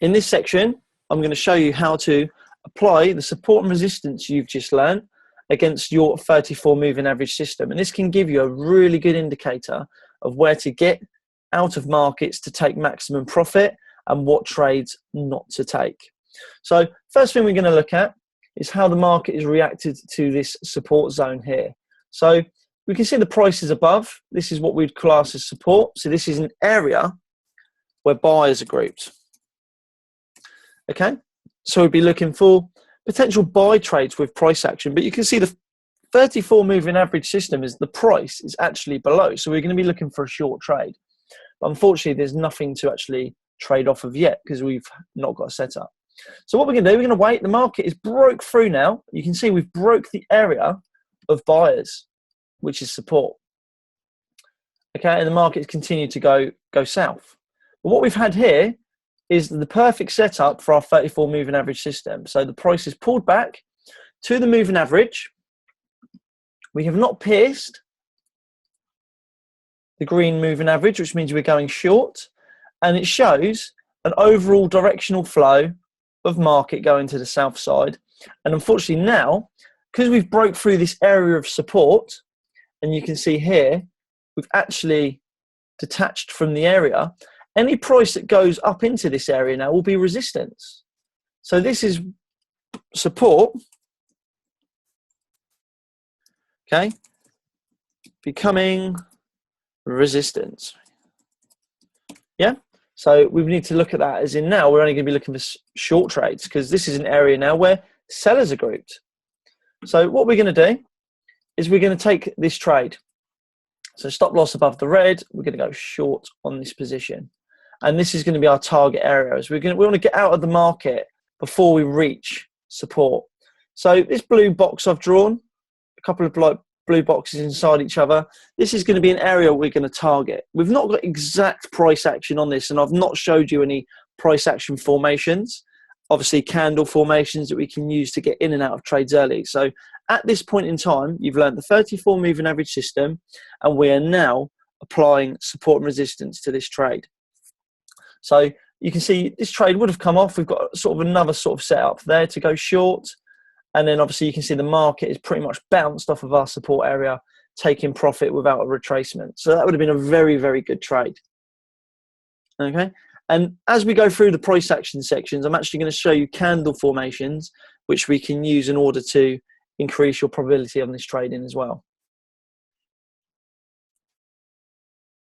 In this section, I'm going to show you how to apply the support and resistance you've just learned against your 34 moving average system. And this can give you a really good indicator of where to get out of markets to take maximum profit and what trades not to take. So first thing we're going to look at is how the market is reacted to this support zone here. So we can see the prices above. This is what we'd class as support. So this is an area where buyers are grouped. Okay, so we'd be looking for potential buy trades with price action, but you can see the 34 moving average system is the price is actually below. So we're going to be looking for a short trade. But unfortunately, there's nothing to actually trade off of yet because we've not got a setup. So what we're going to do, we're going to wait. The market is broke through now. You can see we've broke the area of buyers, which is support. Okay, and the market's continued to go south. But what we've had here is the perfect setup for our 34 moving average system. So the price is pulled back to the moving average. We have not pierced the green moving average, which means we're going short, and it shows an overall directional flow of market going to the south side. And unfortunately now, because we've broke through this area of support, and you can see here, we've actually detached from the area. Any price that goes up into this area now will be resistance. So this is support, okay, becoming resistance. Yeah, so we need to look at that as in now we're only going to be looking for short trades because this is an area now where sellers are grouped. So what we're going to do is we're going to take this trade. So stop loss above the red, we're going to go short on this position. And this is going to be our target areas. We want to get out of the market before we reach support. So this blue box I've drawn, a couple of blue boxes inside each other, this is going to be an area we're going to target. We've not got exact price action on this, and I've not showed you any price action formations. Obviously, candle formations that we can use to get in and out of trades early. So at this point in time, you've learned the 34 moving average system, and we are now applying support and resistance to this trade. So you can see this trade would have come off. We've got sort of another sort of setup there to go short. And then obviously you can see the market is pretty much bounced off of our support area, taking profit without a retracement. So that would have been a very, very good trade. Okay. And as we go through the price action sections, I'm actually going to show you candle formations, which we can use in order to increase your probability on this trading as well.